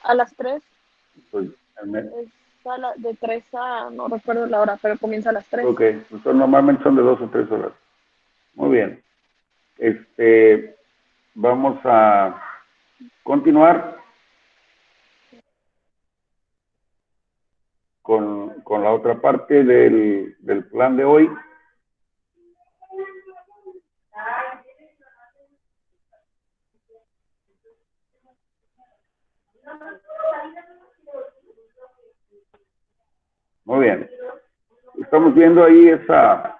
A las 3. Pues, Es de 3 a, no recuerdo la hora, pero comienza a las 3. ok, pues normalmente son de 2 o 3 horas. Muy bien. Este, vamos a continuar con la otra parte del plan de hoy. Muy bien. Estamos viendo ahí esa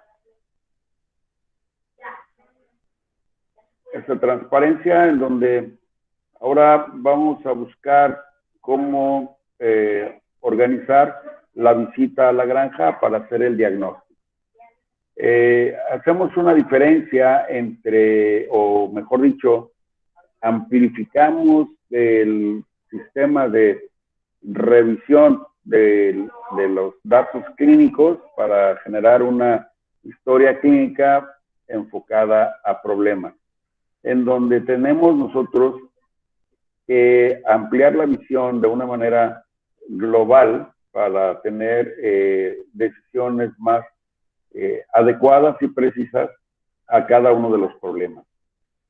transparencia en donde ahora vamos a buscar cómo organizar la visita a la granja para hacer el diagnóstico. Hacemos una diferencia entre, o mejor dicho, amplificamos el sistema de revisión de los datos clínicos para generar una historia clínica enfocada a problemas, en donde tenemos nosotros que ampliar la visión de una manera global para tener decisiones más adecuadas y precisas a cada uno de los problemas.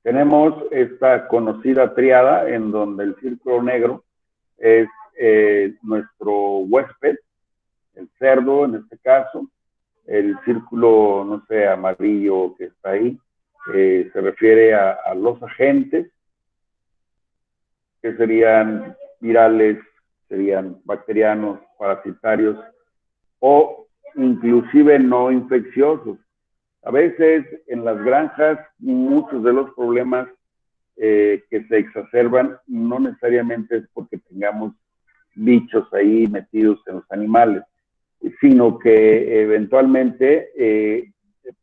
Tenemos esta conocida triada en donde el círculo negro es nuestro huésped, el cerdo en este caso, el círculo, no sé, amarillo que está ahí, se refiere a los agentes, que serían virales, serían bacterianos, parasitarios o inclusive no infecciosos. A veces en las granjas muchos de los problemas que se exacerban no necesariamente es porque tengamos bichos ahí metidos en los animales, sino que eventualmente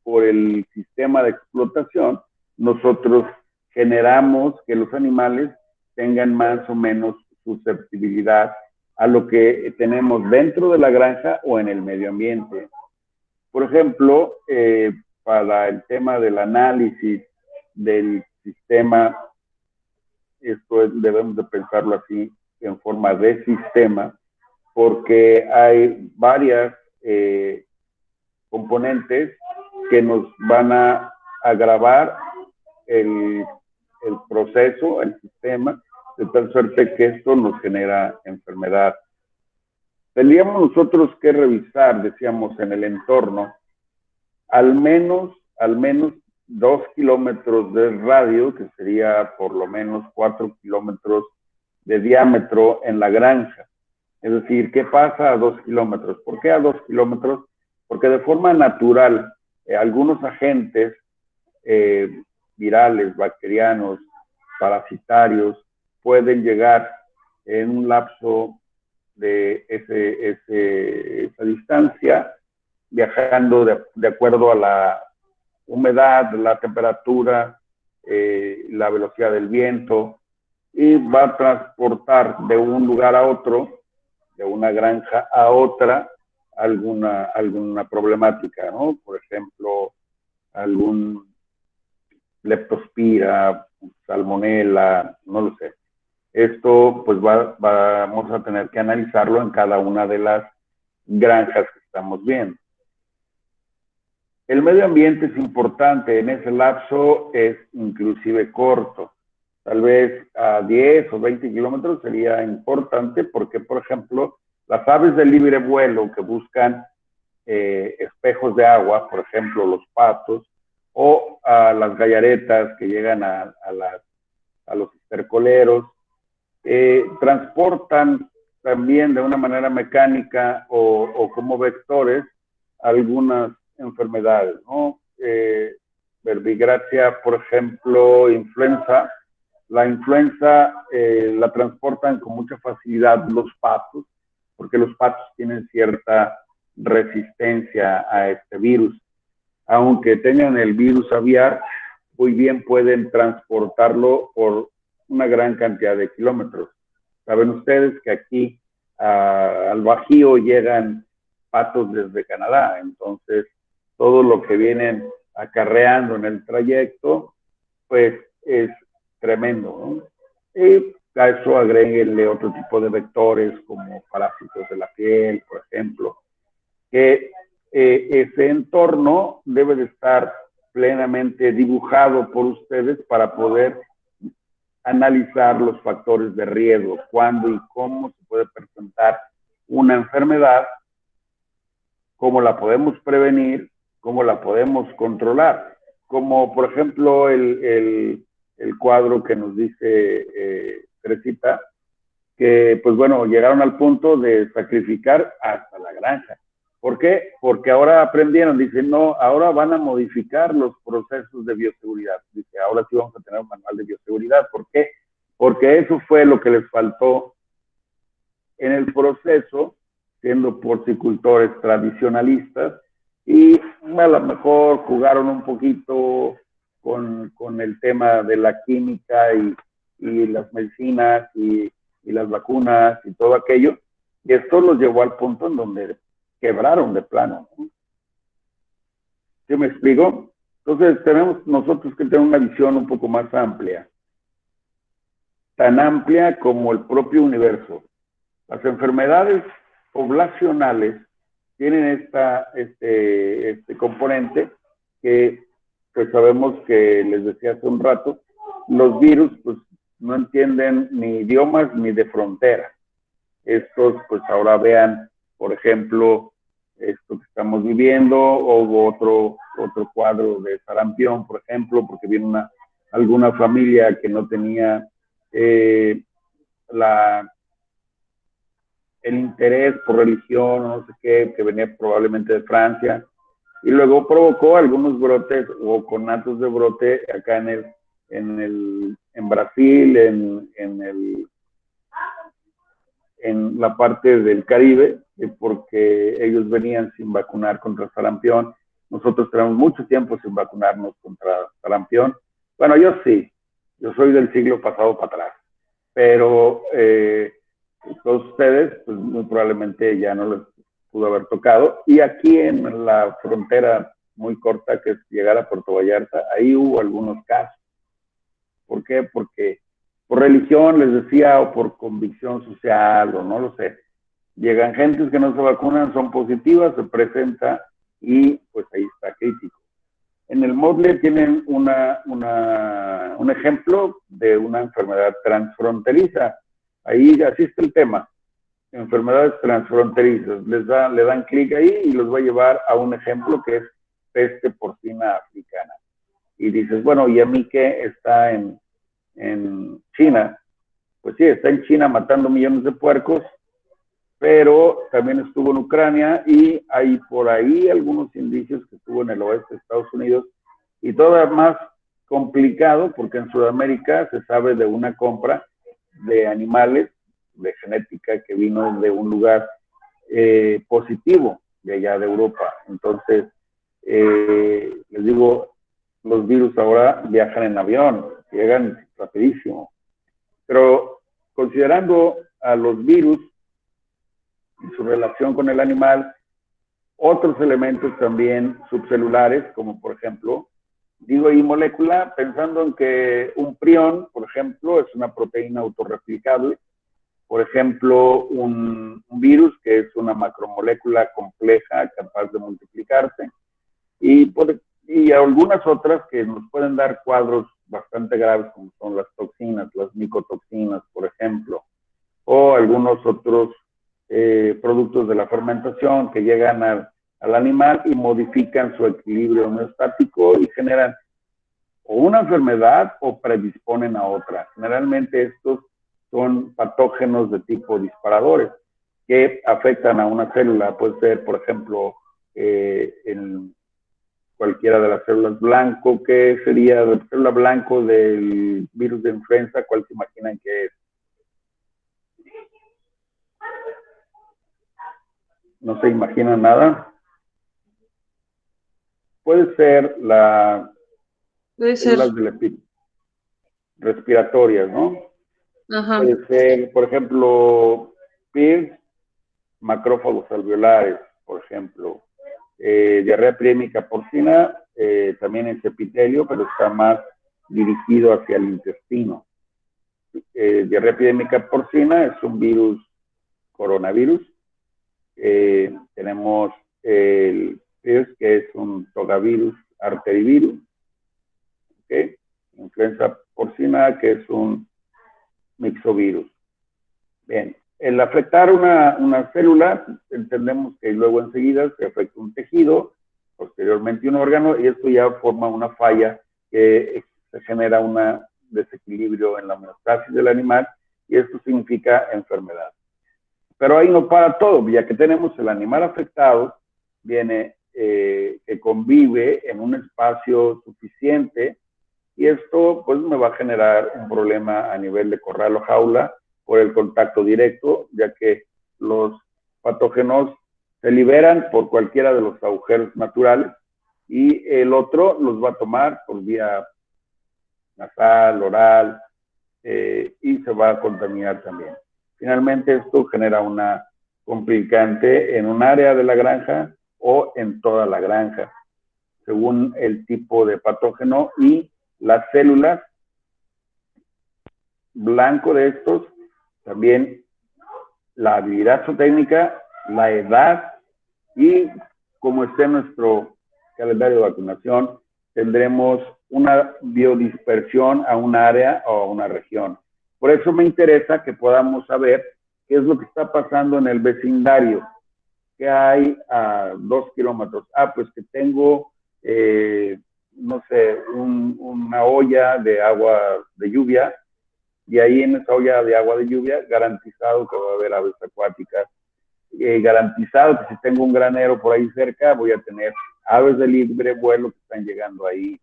por el sistema de explotación nosotros generamos que los animales tengan más o menos susceptibilidad a lo que tenemos dentro de la granja o en el medio ambiente. Por ejemplo, para el tema del análisis del sistema, debemos de pensarlo así, en forma de sistema, porque hay varias componentes que nos van a agravar el, el proceso, el sistema, de tal suerte que esto nos genera enfermedad. Tendríamos nosotros que revisar, decíamos, en el entorno, al menos 2 kilómetros de radio, que sería por lo menos 4 kilómetros de diámetro en la granja. Es decir, ¿qué pasa a 2 kilómetros? ¿Por qué a 2 kilómetros? Porque de forma natural, algunos agentes virales, bacterianos, parasitarios, pueden llegar en un lapso de esa distancia, viajando de acuerdo a la humedad, la temperatura, la velocidad del viento, y va a transportar de un lugar a otro, de una granja a otra, alguna problemática, ¿no? Por ejemplo, algún leptospira, salmonela, no lo sé. Esto pues vamos a tener que analizarlo en cada una de las granjas que estamos viendo. El medio ambiente es importante, en ese lapso es inclusive corto. Tal vez a 10 o 20 kilómetros sería importante porque, por ejemplo, las aves de libre vuelo que buscan espejos de agua, por ejemplo, los patos, o a las gallaretas que llegan a los estercoleros, transportan también de una manera mecánica o como vectores algunas enfermedades, ¿no? Verbigracia, por ejemplo, influenza. La influenza la transportan con mucha facilidad los patos, porque los patos tienen cierta resistencia a este virus. Aunque tengan el virus aviar, muy bien pueden transportarlo por una gran cantidad de kilómetros. Saben ustedes que aquí al Bajío llegan patos desde Canadá, entonces todo lo que vienen acarreando en el trayecto, pues es tremendo, ¿no? A eso agréguenle otro tipo de vectores como parásitos de la piel, por ejemplo, que ese entorno debe de estar plenamente dibujado por ustedes para poder analizar los factores de riesgo, cuándo y cómo se puede presentar una enfermedad, cómo la podemos prevenir, cómo la podemos controlar. Como por ejemplo el cuadro que nos dice Teresita, que pues bueno, llegaron al punto de sacrificar hasta la granja. ¿Por qué? Porque ahora aprendieron, dicen, no, ahora van a modificar los procesos de bioseguridad. Dice, ahora sí vamos a tener un manual de bioseguridad. ¿Por qué? Porque eso fue lo que les faltó en el proceso, siendo porcicultores tradicionalistas, y a lo mejor jugaron un poquito con el tema de la química y las medicinas y las vacunas y todo aquello, y esto los llevó al punto en donde quebraron de plano, ¿no? ¿Sí me explico? Entonces tenemos nosotros que tener una visión un poco más amplia, tan amplia como el propio universo. Las enfermedades poblacionales tienen este componente que pues sabemos que les decía hace un rato, los virus pues no entienden ni idiomas ni de frontera. Estos pues ahora vean, por ejemplo, esto que estamos viviendo, o otro cuadro de sarampión, por ejemplo, porque viene alguna familia que no tenía el interés por religión, no sé qué, que venía probablemente de Francia, y luego provocó algunos brotes o conatos de brote acá en Brasil, en la parte del Caribe, porque ellos venían sin vacunar contra sarampión. Nosotros tenemos mucho tiempo sin vacunarnos contra sarampión. Bueno, yo sí, yo soy del siglo pasado para atrás, pero todos ustedes, pues muy probablemente ya no les pudo haber tocado. Y aquí en la frontera muy corta, que es llegar a Puerto Vallarta, ahí hubo algunos casos. ¿Por qué? Porque por religión, les decía, o por convicción social, o no lo sé. Llegan gentes que no se vacunan, son positivas, se presenta y pues ahí está crítico. En el MODLE tienen un ejemplo de una enfermedad transfronteriza. Ahí asiste el tema, enfermedades transfronterizas. Le dan clic ahí y los va a llevar a un ejemplo que es peste porcina africana. Y dices, bueno, ¿y a mí qué está en China? Pues sí, está en China matando millones de puercos, pero también estuvo en Ucrania y hay por ahí algunos indicios que estuvo en el oeste de Estados Unidos, y todo más complicado porque en Sudamérica se sabe de una compra de animales de genética que vino de un lugar positivo de allá de Europa. Entonces, les digo, los virus ahora viajan en avión, llegan rapidísimo. Pero considerando a los virus y su relación con el animal, otros elementos también subcelulares, como por ejemplo, digo ahí molécula, pensando en que un prión, por ejemplo, es una proteína autorreplicable. Por ejemplo, un virus, que es una macromolécula compleja, capaz de multiplicarse, y algunas otras que nos pueden dar cuadros bastante graves, como son las toxinas, las micotoxinas, por ejemplo, o algunos otros productos de la fermentación que llegan al animal y modifican su equilibrio homeostático y generan o una enfermedad o predisponen a otra. Generalmente estos son patógenos de tipo disparadores que afectan a una célula. Puede ser, por ejemplo, en cualquiera de las células blanco. ¿Qué sería la célula blanco del virus de influenza? ¿Cuál se imaginan que es? ¿No se imagina nada? Puede ser células respiratorias, ¿no? Ajá. Puede ser, por ejemplo, PIRS, macrófagos alveolares, por ejemplo. Diarrea epidémica porcina, también es epitelio, pero está más dirigido hacia el intestino. diarrea epidémica porcina, es un virus coronavirus. Tenemos el PIRS, que es un togavirus arterivirus. ¿Okay? Influenza porcina, que es un mixovirus. Bien, el afectar una célula, entendemos que luego enseguida se afecta un tejido, posteriormente un órgano, y esto ya forma una falla que se genera un desequilibrio en la homeostasis del animal, y esto significa enfermedad. Pero ahí no para todo, ya que tenemos el animal afectado, viene que convive en un espacio suficiente, y esto pues me va a generar un problema a nivel de corral o jaula por el contacto directo, ya que los patógenos se liberan por cualquiera de los agujeros naturales y el otro los va a tomar por vía nasal, oral, y se va a contaminar también. Finalmente, esto genera una complicante en un área de la granja o en toda la granja, según el tipo de patógeno y las células. Blanco de estos, también la habilidad zootécnica, la edad y como esté nuestro calendario de vacunación, tendremos una biodispersión a un área o a una región. Por eso me interesa que podamos saber qué es lo que está pasando en el vecindario, qué hay a 2 kilómetros. Pues que tengo, no sé, una olla de agua de lluvia, y ahí en esa olla de agua de lluvia, garantizado que va a haber aves acuáticas, garantizado que si tengo un granero por ahí cerca, voy a tener aves de libre vuelo que están llegando ahí.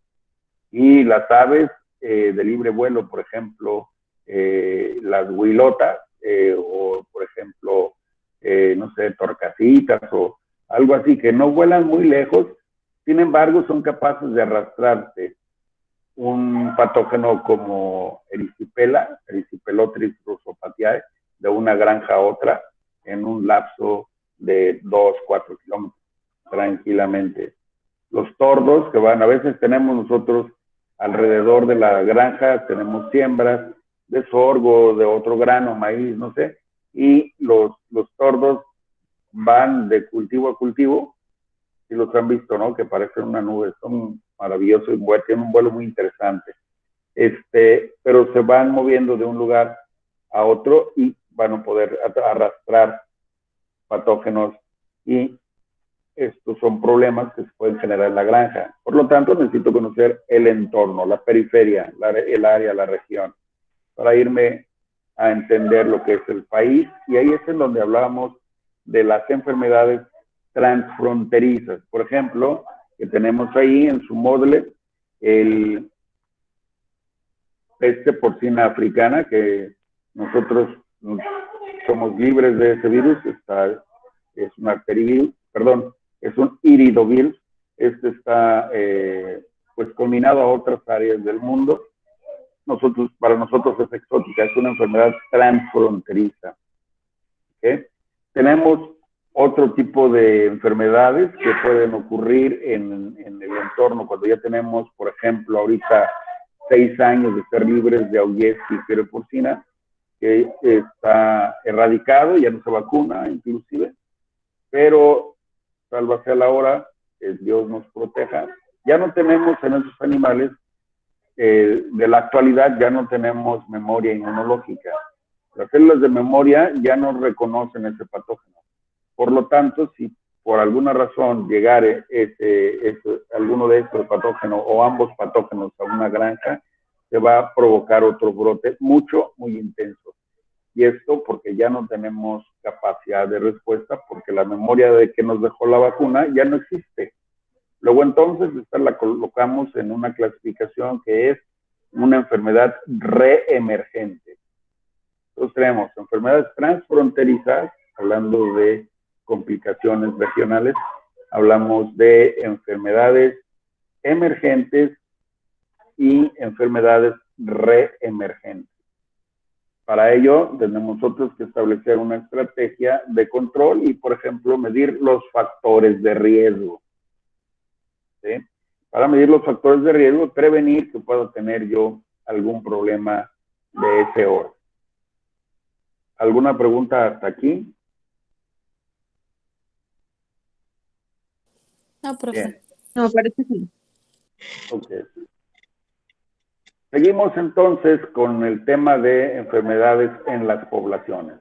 Y las aves de libre vuelo, por ejemplo, las huilotas, o por ejemplo, no sé, torcasitas o algo así, que no vuelan muy lejos, sin embargo, son capaces de arrastrarse un patógeno como erisipela, Erisipelotris russopatiae, de una granja a otra, en un lapso de 2-4 kilómetros, tranquilamente. Los tordos que van, a veces tenemos nosotros alrededor de la granja, tenemos siembras de sorgo, de otro grano, maíz, no sé, y los tordos van de cultivo a cultivo, si los han visto, ¿no? Que parecen una nube, son maravillosos y tienen un vuelo muy interesante. Pero se van moviendo de un lugar a otro y van a poder arrastrar patógenos, y estos son problemas que se pueden generar en la granja. Por lo tanto, necesito conocer el entorno, la periferia, el área, la región, para irme a entender lo que es el país, y ahí es en donde hablábamos de las enfermedades transfronterizas. Por ejemplo, que tenemos ahí en su módulo el peste porcina africana, que nosotros somos libres de ese virus. Es un arterivirus, perdón, es un iridovirus. Está pues combinado a otras áreas del mundo. Para nosotros es exótica, es una enfermedad transfronteriza. ¿Okay? Tenemos otro tipo de enfermedades que pueden ocurrir en el entorno cuando ya tenemos, por ejemplo, ahorita 6 años de ser libres de aullez y fiebre porcina, que está erradicado, ya no se vacuna inclusive, pero salva sea la hora, Dios nos proteja. Ya no tenemos en esos animales, de la actualidad, ya no tenemos memoria inmunológica. Las células de memoria ya no reconocen ese patógeno. Por lo tanto, si por alguna razón llegare alguno de estos patógenos o ambos patógenos a una granja, se va a provocar otro brote muy intenso. Y esto porque ya no tenemos capacidad de respuesta, porque la memoria de que nos dejó la vacuna ya no existe. Luego entonces esta la colocamos en una clasificación que es una enfermedad reemergente. Entonces tenemos enfermedades transfronterizas, hablando de complicaciones regionales, hablamos de enfermedades emergentes y enfermedades reemergentes. Para ello, tenemos nosotros que establecer una estrategia de control y, por ejemplo, medir los factores de riesgo. ¿Sí? Para medir los factores de riesgo, prevenir que pueda tener yo algún problema de ese orden. ¿Alguna pregunta hasta aquí? No, profe. Bien. No, parece que no. Ok. Seguimos entonces con el tema de enfermedades en las poblaciones.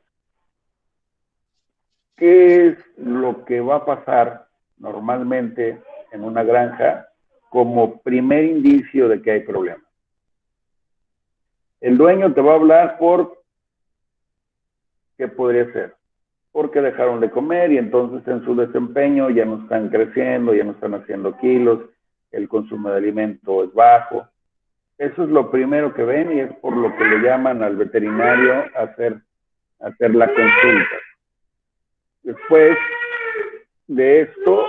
¿Qué es lo que va a pasar normalmente en una granja como primer indicio de que hay problemas? El dueño te va a hablar por qué podría ser. Porque dejaron de comer y entonces en su desempeño ya no están creciendo, ya no están haciendo kilos, el consumo de alimento es bajo. Eso es lo primero que ven y es por lo que le llaman al veterinario a hacer la consulta. Después de esto,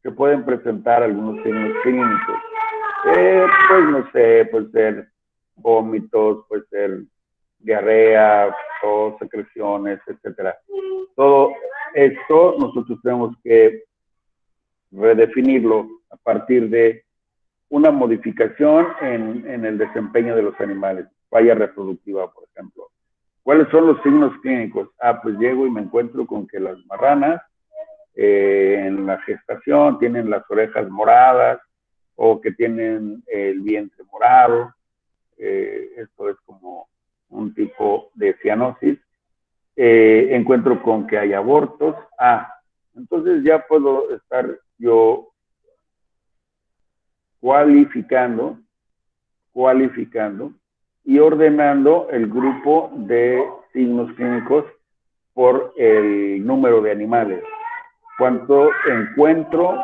se pueden presentar algunos signos clínicos. Pues no sé, puede ser vómitos, puede ser diarrea, tos, secreciones, etcétera. Todo esto nosotros tenemos que redefinirlo a partir de una modificación en el desempeño de los animales, falla reproductiva, por ejemplo. ¿Cuáles son los signos clínicos? Pues llego y me encuentro con que las marranas en la gestación tienen las orejas moradas o que tienen el vientre morado. Esto es como un tipo de cianosis. Encuentro con que hay abortos. Entonces ya puedo estar yo cualificando y ordenando el grupo de signos clínicos por el número de animales. Cuánto encuentro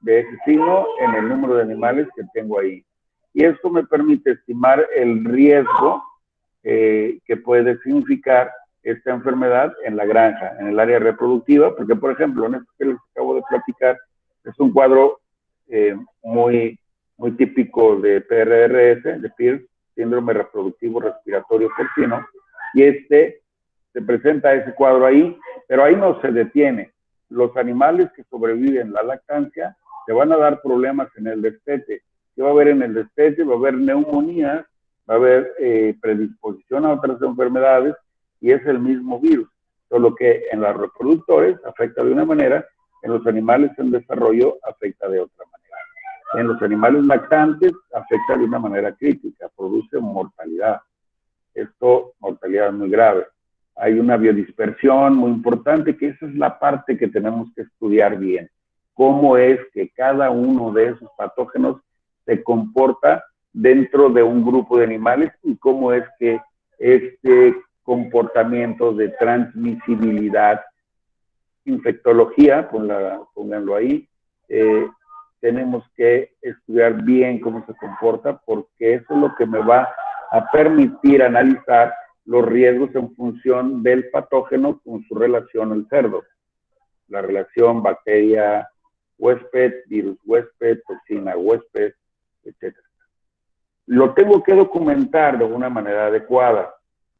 de ese signo en el número de animales que tengo ahí. Y esto me permite estimar el riesgo que puede significar esta enfermedad en la granja, en el área reproductiva, porque, por ejemplo, en esto que les acabo de platicar, es un cuadro muy típico de PRRS, de PIRS, síndrome reproductivo respiratorio porcino, y se presenta ese cuadro ahí, pero ahí no se detiene. Los animales que sobreviven la lactancia se van a dar problemas en el destete. ¿Qué va a haber en el destete? Va a haber neumonía, va a haber predisposición a otras enfermedades y es el mismo virus, solo que en los reproductores afecta de una manera, en los animales en desarrollo afecta de otra manera. En los animales lactantes afecta de una manera crítica, produce mortalidad. Esto, mortalidad muy grave. Hay una biodispersión muy importante, que esa es la parte que tenemos que estudiar bien. Cómo es que cada uno de esos patógenos se comporta dentro de un grupo de animales y cómo es que este comportamiento de transmisibilidad, infectología, pónganlo ahí, tenemos que estudiar bien cómo se comporta, porque eso es lo que me va a permitir analizar los riesgos en función del patógeno con su relación al cerdo. La relación bacteria-huésped, virus-huésped, toxina-huésped, etc. Lo tengo que documentar de una manera adecuada,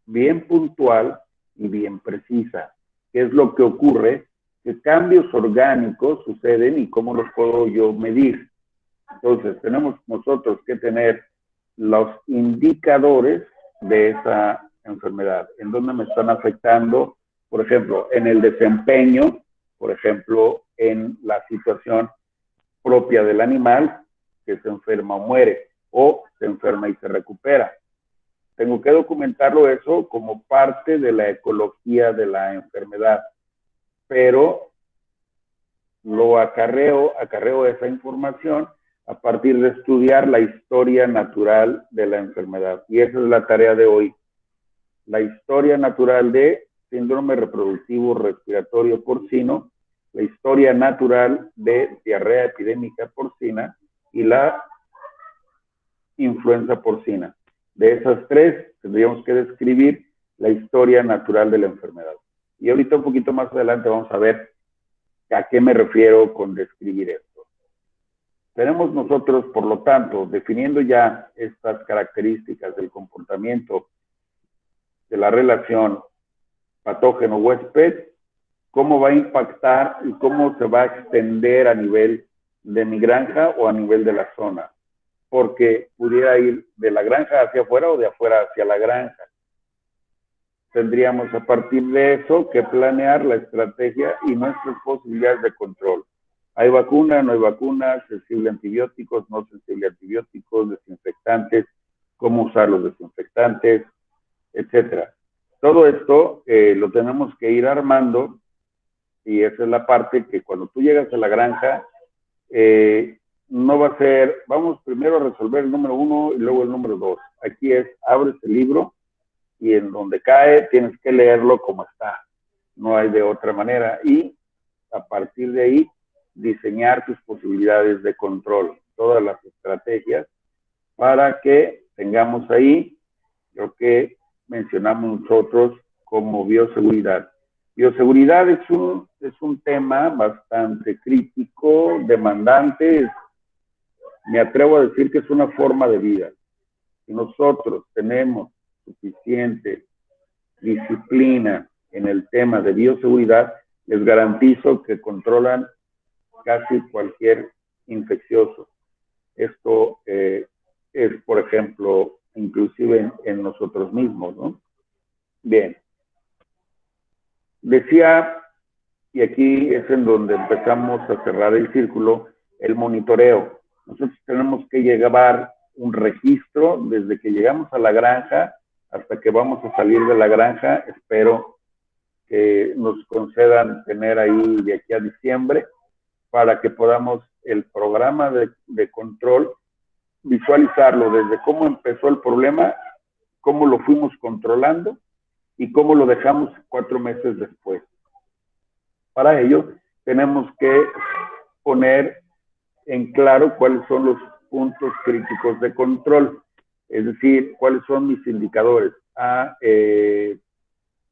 bien puntual y bien precisa. ¿Qué es lo que ocurre? ¿Qué cambios orgánicos suceden y cómo los puedo yo medir? Entonces, tenemos nosotros que tener los indicadores de esa enfermedad, en dónde me están afectando, por ejemplo, en el desempeño, por ejemplo, en la situación propia del animal que se enferma o muere, o se enferma y se recupera. Tengo que documentarlo eso como parte de la ecología de la enfermedad, pero lo acarreo esa información a partir de estudiar la historia natural de la enfermedad. Y esa es la tarea de hoy. La historia natural de síndrome reproductivo respiratorio porcino, la historia natural de diarrea epidémica porcina y la influenza porcina. De esas tres tendríamos que describir la historia natural de la enfermedad. Y ahorita un poquito más adelante vamos a ver a qué me refiero con describir esto. Tenemos nosotros, por lo tanto, definiendo ya estas características del comportamiento de la relación patógeno-huésped, cómo va a impactar y cómo se va a extender a nivel de mi granja o a nivel de la zona. porque pudiera ir de la granja hacia afuera o de afuera hacia la granja. Tendríamos a partir de eso que planear la estrategia y nuestras posibilidades de control. ¿Hay vacuna? ¿No hay vacuna? ¿Sensible a antibióticos? ¿No sensible a antibióticos? ¿Desinfectantes? ¿Cómo usar los desinfectantes? Etcétera. Todo esto lo tenemos que ir armando, y esa es la parte que cuando tú llegas a la granja, no va a ser, vamos primero a resolver el número 1 y luego el número 2. Aquí es, abres el libro y en donde cae tienes que leerlo como está. No hay de otra manera. Y a partir de ahí, diseñar tus posibilidades de control, todas las estrategias para que tengamos ahí lo que mencionamos nosotros como bioseguridad. Bioseguridad es un tema bastante crítico, demandante. Me atrevo a decir que es una forma de vida. Si nosotros tenemos suficiente disciplina en el tema de bioseguridad, les garantizo que controlan casi cualquier infeccioso. Esto es, por ejemplo, inclusive en nosotros mismos, ¿no? Bien. Decía, y aquí es en donde empezamos a cerrar el círculo, el monitoreo. Nosotros tenemos que llevar un registro desde que llegamos a la granja hasta que vamos a salir de la granja. Espero que nos concedan tener ahí de aquí a diciembre para que podamos el programa de control visualizarlo desde cómo empezó el problema, cómo lo fuimos controlando y cómo lo dejamos 4 meses después. Para ello, tenemos que poner en claro cuáles son los puntos críticos de control, es decir, cuáles son mis indicadores.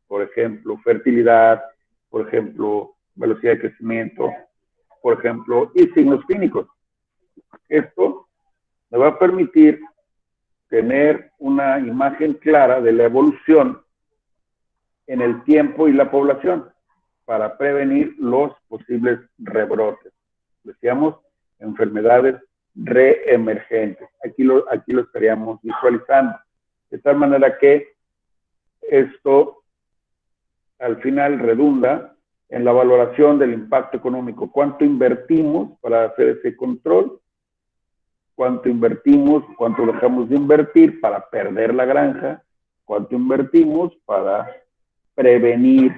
Por ejemplo, fertilidad, por ejemplo, velocidad de crecimiento, por ejemplo, y signos clínicos. Esto me va a permitir tener una imagen clara de la evolución en el tiempo y la población para prevenir los posibles rebrotes. Decíamos, enfermedades reemergentes. Aquí lo estaríamos visualizando. De tal manera que esto al final redunda en la valoración del impacto económico. ¿Cuánto invertimos para hacer ese control? ¿Cuánto invertimos? ¿Cuánto dejamos de invertir para perder la granja? ¿Cuánto invertimos para prevenir?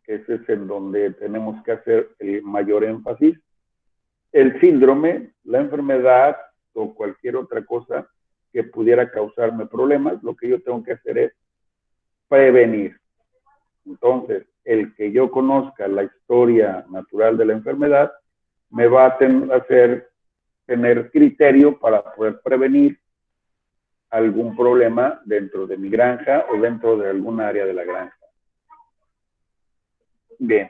Ese es en donde tenemos que hacer el mayor énfasis. El síndrome, la enfermedad o cualquier otra cosa que pudiera causarme problemas, lo que yo tengo que hacer es prevenir. Entonces, el que yo conozca la historia natural de la enfermedad me va a hacer tener criterio para poder prevenir algún problema dentro de mi granja o dentro de algún área de la granja. Bien.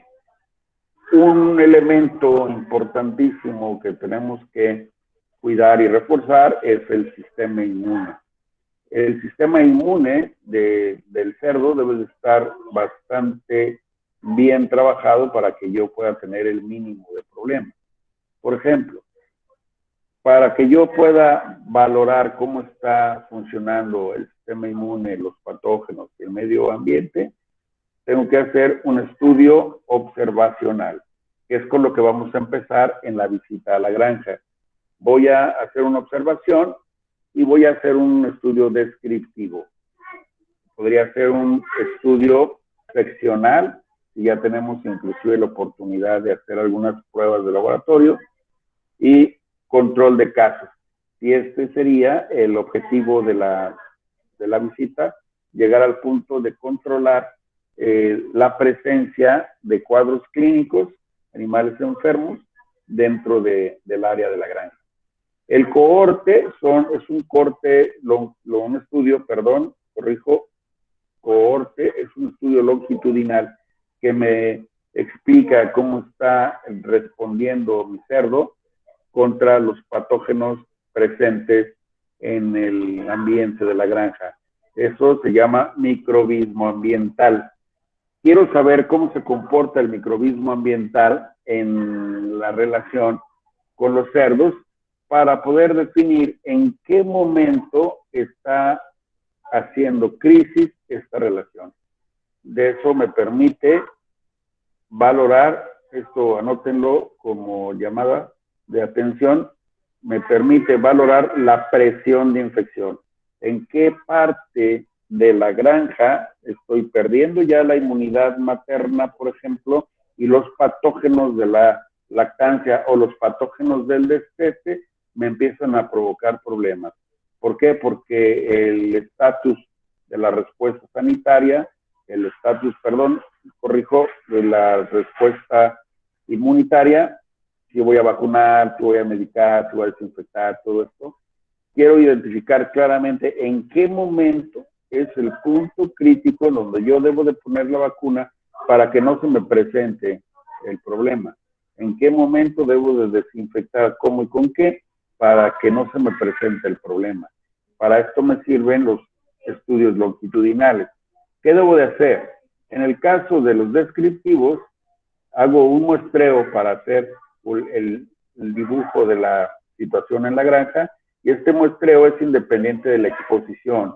Un elemento importantísimo que tenemos que cuidar y reforzar es el sistema inmune. El sistema inmune del cerdo debe de estar bastante bien trabajado para que yo pueda tener el mínimo de problemas. Por ejemplo, para que yo pueda valorar cómo está funcionando el sistema inmune, los patógenos y el medio ambiente, tengo que hacer un estudio observacional, que es con lo que vamos a empezar en la visita a la granja. Voy a hacer una observación y voy a hacer un estudio descriptivo. Podría ser un estudio seccional, y ya tenemos inclusive la oportunidad de hacer algunas pruebas de laboratorio, y control de casos. Y este sería el objetivo de la visita, llegar al punto de controlar la presencia de cuadros clínicos, animales enfermos, dentro del área de la granja. El cohorte es un cohorte es un estudio longitudinal que me explica cómo está respondiendo mi cerdo contra los patógenos presentes en el ambiente de la granja. Eso se llama microbismo ambiental. Quiero saber cómo se comporta el microbismo ambiental en la relación con los cerdos para poder definir en qué momento está haciendo crisis esta relación. De eso me permite valorar, esto anótenlo como llamada de atención, me permite valorar la presión de infección. ¿En qué parte de la granja estoy perdiendo ya la inmunidad materna, por ejemplo, y los patógenos de la lactancia o los patógenos del destete me empiezan a provocar problemas? ¿Por qué? Porque el estatus de la respuesta sanitaria, el estatus, perdón, corrijo, de la respuesta inmunitaria, si voy a vacunar, si voy a medicar, si voy a desinfectar, todo esto, quiero identificar claramente en qué momento es el punto crítico en donde yo debo de poner la vacuna para que no se me presente el problema. En qué momento debo de desinfectar, cómo y con qué, para que no se me presente el problema. Para esto me sirven los estudios longitudinales. ¿Qué debo de hacer? En el caso de los descriptivos, hago un muestreo para hacer el dibujo de la situación en la granja, y este muestreo es independiente de la exposición.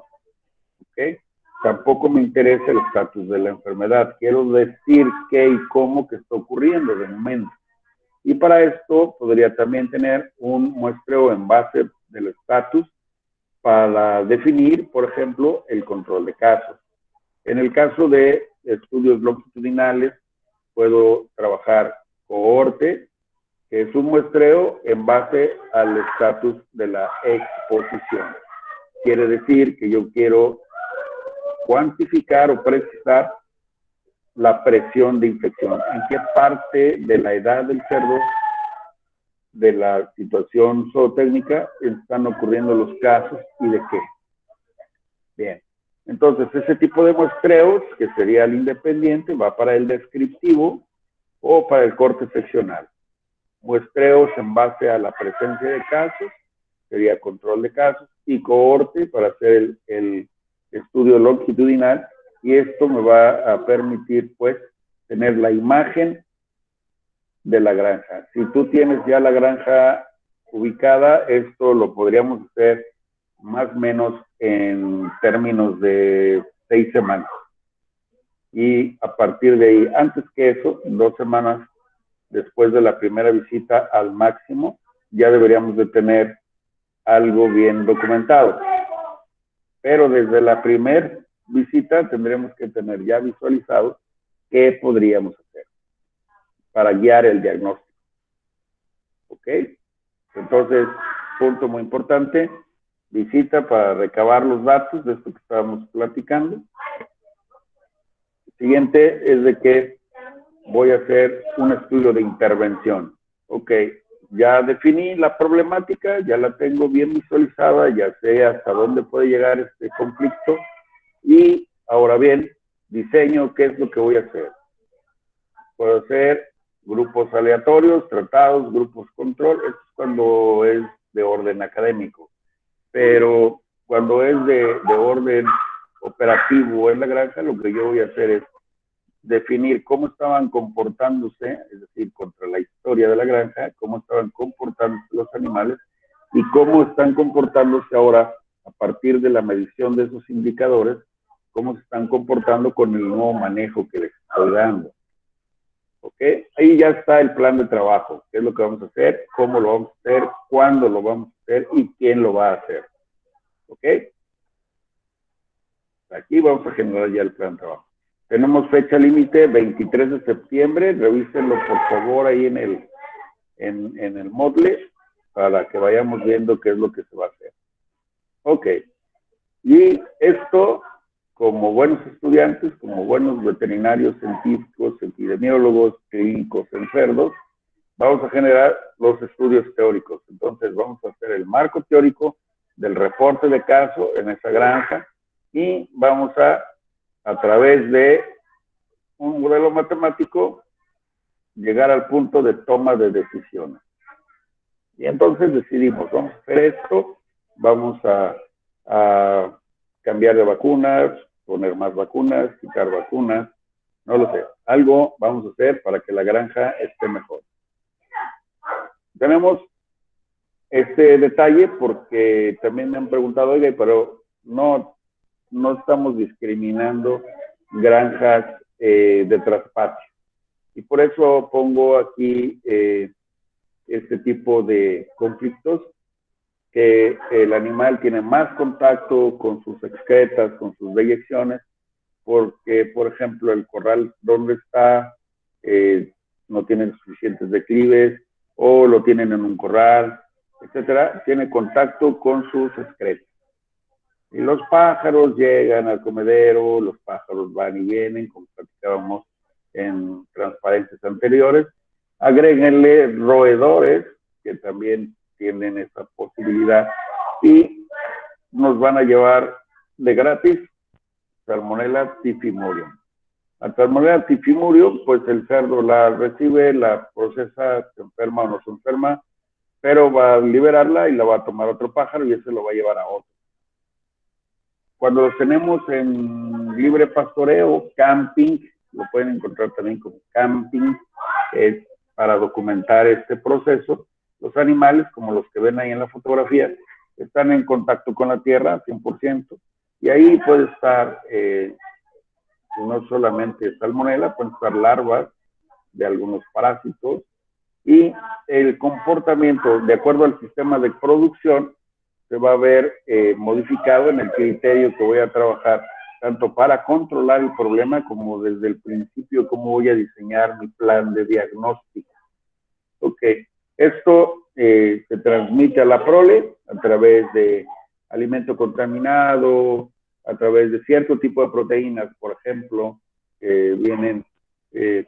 ¿Okay? Tampoco me interesa el estatus de la enfermedad. Quiero decir qué y cómo que está ocurriendo de momento. Y para esto podría también tener un muestreo en base del estatus para definir, por ejemplo, el control de casos. En el caso de estudios longitudinales, puedo trabajar cohorte, que es un muestreo en base al estatus de la exposición. Quiere decir que yo quiero cuantificar o precisar la presión de infección. ¿En qué parte de la edad del cerdo, de la situación zootécnica, están ocurriendo los casos y de qué? Bien. Entonces, ese tipo de muestreos, que sería el independiente, va para el descriptivo o para el corte seccional. Muestreos en base a la presencia de casos, sería control de casos, y cohorte para hacer el estudio longitudinal, y esto me va a permitir, pues, tener la imagen de la granja. Si tú tienes ya la granja ubicada, esto lo podríamos hacer más o menos en términos de 6 semanas. Y a partir de ahí, antes que eso, 2 semanas después de la primera visita al máximo, ya deberíamos de tener algo bien documentado. Pero desde la primera visita tendremos que tener ya visualizado qué podríamos hacer para guiar el diagnóstico. ¿Ok? Entonces, punto muy importante, visita para recabar los datos de esto que estábamos platicando. El siguiente es de que voy a hacer un estudio de intervención. Ok, ya definí la problemática, ya la tengo bien visualizada, ya sé hasta dónde puede llegar este conflicto, y ahora bien, diseño qué es lo que voy a hacer. Puedo hacer grupos aleatorios, tratados, grupos control, esto es cuando es de orden académico, pero cuando es de orden operativo en la granja, lo que yo voy a hacer es definir cómo estaban comportándose, es decir, contra la historia de la granja, cómo estaban comportándose los animales y cómo están comportándose ahora a partir de la medición de esos indicadores, cómo se están comportando con el nuevo manejo que les estoy dando. ¿Ok? Ahí ya está el plan de trabajo, qué es lo que vamos a hacer, cómo lo vamos a hacer, cuándo lo vamos a hacer y quién lo va a hacer. ¿Ok? Aquí vamos a generar ya el plan de trabajo. Tenemos fecha límite 23 de septiembre, revísenlo por favor ahí en el Moodle para que vayamos viendo qué es lo que se va a hacer. Ok, y esto, como buenos estudiantes, como buenos veterinarios, científicos, epidemiólogos, clínicos en cerdos, vamos a generar los estudios teóricos. Entonces vamos a hacer el marco teórico del reporte de caso en esa granja y vamos a través de un modelo matemático, llegar al punto de toma de decisiones. Y entonces decidimos, vamos a hacer esto, vamos a cambiar de vacunas, poner más vacunas, quitar vacunas, no lo sé. Algo vamos a hacer para que la granja esté mejor. Tenemos este detalle porque también me han preguntado, oye, pero no estamos discriminando granjas de traspaso. Y por eso pongo aquí este tipo de conflictos, que el animal tiene más contacto con sus excretas, con sus deyecciones, porque, por ejemplo, el corral donde está no tienen suficientes declives, o lo tienen en un corral, etcétera, tiene contacto con sus excretas. Y los pájaros llegan al comedero, los pájaros van y vienen, como platicábamos en transparencias anteriores. Agréguenle roedores, que también tienen esa posibilidad, y nos van a llevar de gratis Salmonella typhimurium. La Salmonella typhimurium, pues el cerdo la recibe, la procesa, se enferma o no se enferma, pero va a liberarla y la va a tomar otro pájaro y ese lo va a llevar a otro. Cuando los tenemos en libre pastoreo, camping, lo pueden encontrar también como camping, es para documentar este proceso. Los animales, como los que ven ahí en la fotografía, están en contacto con la tierra 100%, y ahí puede estar no solamente salmonela, pueden estar larvas de algunos parásitos, y el comportamiento, de acuerdo al sistema de producción, se va a ver modificado en el criterio que voy a trabajar, tanto para controlar el problema como desde el principio cómo voy a diseñar mi plan de diagnóstico. Ok, esto se transmite a la prole a través de alimento contaminado, a través de cierto tipo de proteínas, por ejemplo, que vienen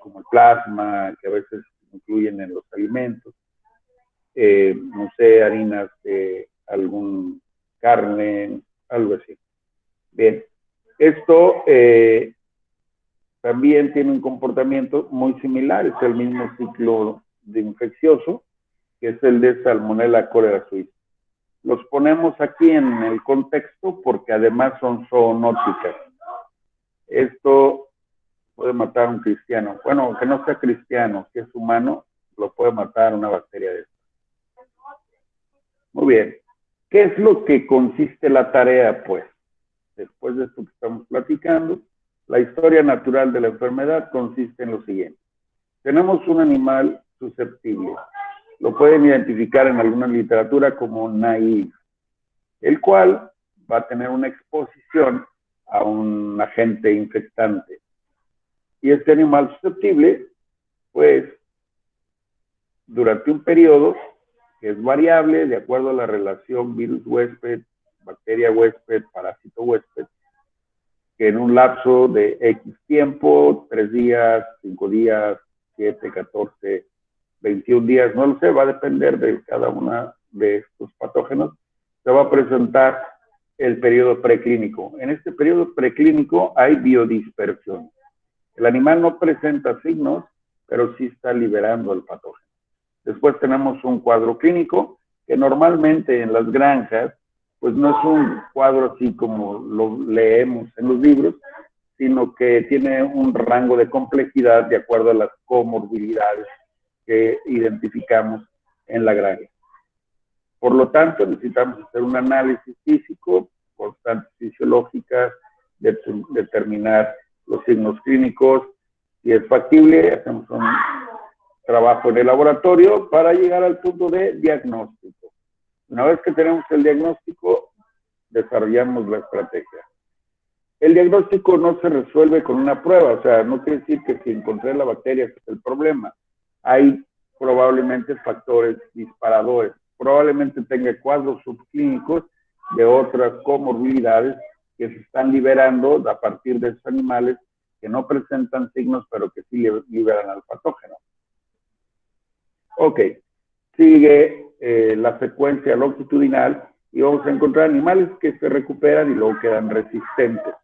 como el plasma, que a veces incluyen en los alimentos, no sé, harinas de algún carne, algo así. Bien, esto también tiene un comportamiento muy similar, es el mismo ciclo de infeccioso, que es el de Salmonella cholera suiza. Los ponemos aquí en el contexto porque además son zoonóticas. Esto puede matar a un cristiano. Bueno, aunque no sea cristiano, si es humano, lo puede matar una bacteria de esta. Muy bien. ¿Qué es lo que consiste la tarea, pues? Después de esto que estamos platicando, la historia natural de la enfermedad consiste en lo siguiente. Tenemos un animal susceptible. Lo pueden identificar en alguna literatura como naive, el cual va a tener una exposición a un agente infectante. Y este animal susceptible, pues, durante un periodo que es variable de acuerdo a la relación virus-huésped, bacteria-huésped, parásito-huésped, que en un lapso de X tiempo, 3 días, 5 días, 7, 14, 21 días, no lo sé, va a depender de cada uno de estos patógenos, se va a presentar el periodo preclínico. En este periodo preclínico hay biodispersión. El animal no presenta signos, pero sí está liberando el patógeno. Después tenemos un cuadro clínico, que normalmente en las granjas, pues no es un cuadro así como lo leemos en los libros, sino que tiene un rango de complejidad de acuerdo a las comorbilidades que identificamos en la granja. Por lo tanto, necesitamos hacer un análisis físico, constantes fisiológicas, determinar los signos clínicos. Si es factible, hacemos un trabajo en el laboratorio para llegar al punto de diagnóstico. Una vez que tenemos el diagnóstico, desarrollamos la estrategia. El diagnóstico no se resuelve con una prueba, o sea, no quiere decir que si encontré la bacteria ese es el problema. Hay probablemente factores disparadores, probablemente tenga cuadros subclínicos de otras comorbilidades que se están liberando a partir de esos animales que no presentan signos, pero que sí liberan al patógeno. Ok, sigue la secuencia longitudinal y vamos a encontrar animales que se recuperan y luego quedan resistentes.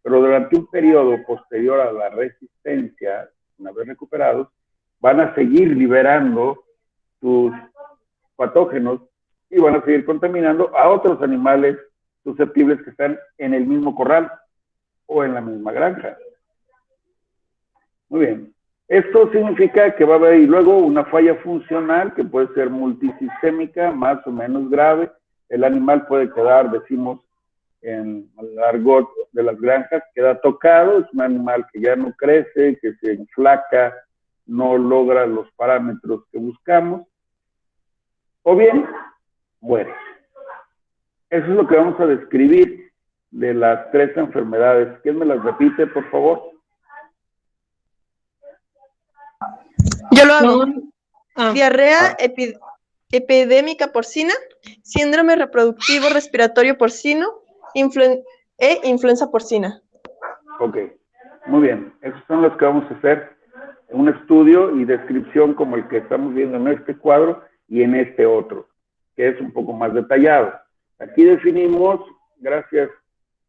Pero durante un periodo posterior a la resistencia, una vez recuperados, van a seguir liberando sus patógenos y van a seguir contaminando a otros animales susceptibles que están en el mismo corral o en la misma granja. Muy bien. Esto significa que va a haber y luego una falla funcional que puede ser multisistémica, más o menos grave. El animal puede quedar, decimos en el argot de las granjas, queda tocado, es un animal que ya no crece, que se enflaca, no logra los parámetros que buscamos, o bien muere. Eso es lo que vamos a describir de las 3 enfermedades. ¿Quién me las repite, por favor? Yo lo hago. No. Diarrea epidémica porcina, síndrome reproductivo respiratorio porcino, influenza porcina. Ok, muy bien. Esos son los que vamos a hacer. Un estudio y descripción como el que estamos viendo en este cuadro y en este otro, que es un poco más detallado. Aquí definimos, gracias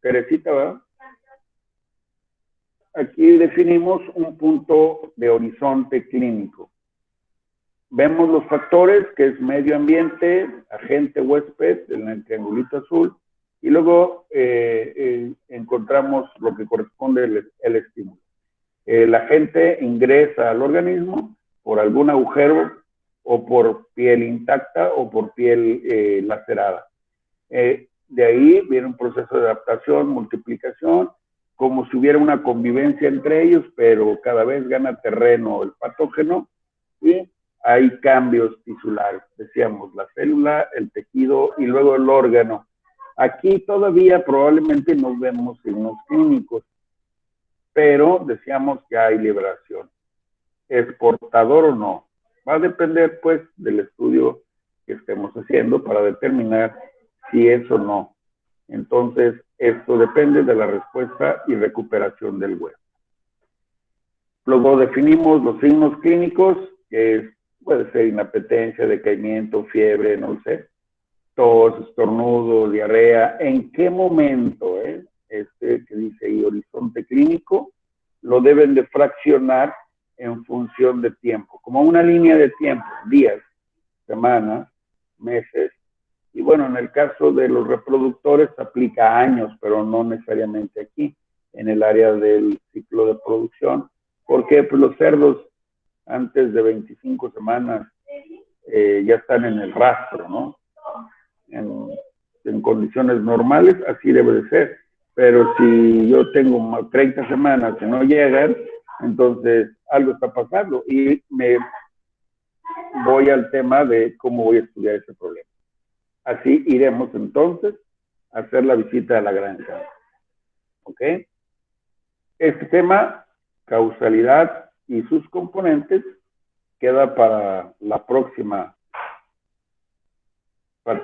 Teresita, ¿verdad? Aquí definimos un punto de horizonte clínico. Vemos los factores, que es medio ambiente, agente huésped, en el triangulito azul, y luego encontramos lo que corresponde el estímulo. El agente ingresa al organismo por algún agujero o por piel intacta o por piel lacerada. De ahí viene un proceso de adaptación, multiplicación, como si hubiera una convivencia entre ellos, pero cada vez gana terreno el patógeno y hay cambios tisulares, decíamos, la célula, el tejido y luego el órgano. Aquí todavía probablemente no vemos signos clínicos, pero decíamos que hay liberación. ¿Es portador o no? Va a depender, pues, del estudio que estemos haciendo para determinar si es o no. Entonces, esto depende de la respuesta y recuperación del hueso. Luego definimos los signos clínicos, que es, puede ser inapetencia, decaimiento, fiebre, no sé, tos, estornudo, diarrea. ¿En qué momento, este que dice ahí horizonte clínico, lo deben de fraccionar en función de tiempo, como una línea de tiempo, días, semanas, meses, y bueno, en el caso de los reproductores aplica años, pero no necesariamente aquí, en el área del ciclo de producción, porque pues, los cerdos antes de 25 semanas ya están en el rastro, ¿no? En condiciones normales así debe de ser, pero si yo tengo 30 semanas que no llegan, entonces algo está pasando y me voy al tema de cómo voy a estudiar ese problema. Así iremos entonces a hacer la visita a la granja. ¿Ok? Este tema, causalidad y sus componentes, queda para la próxima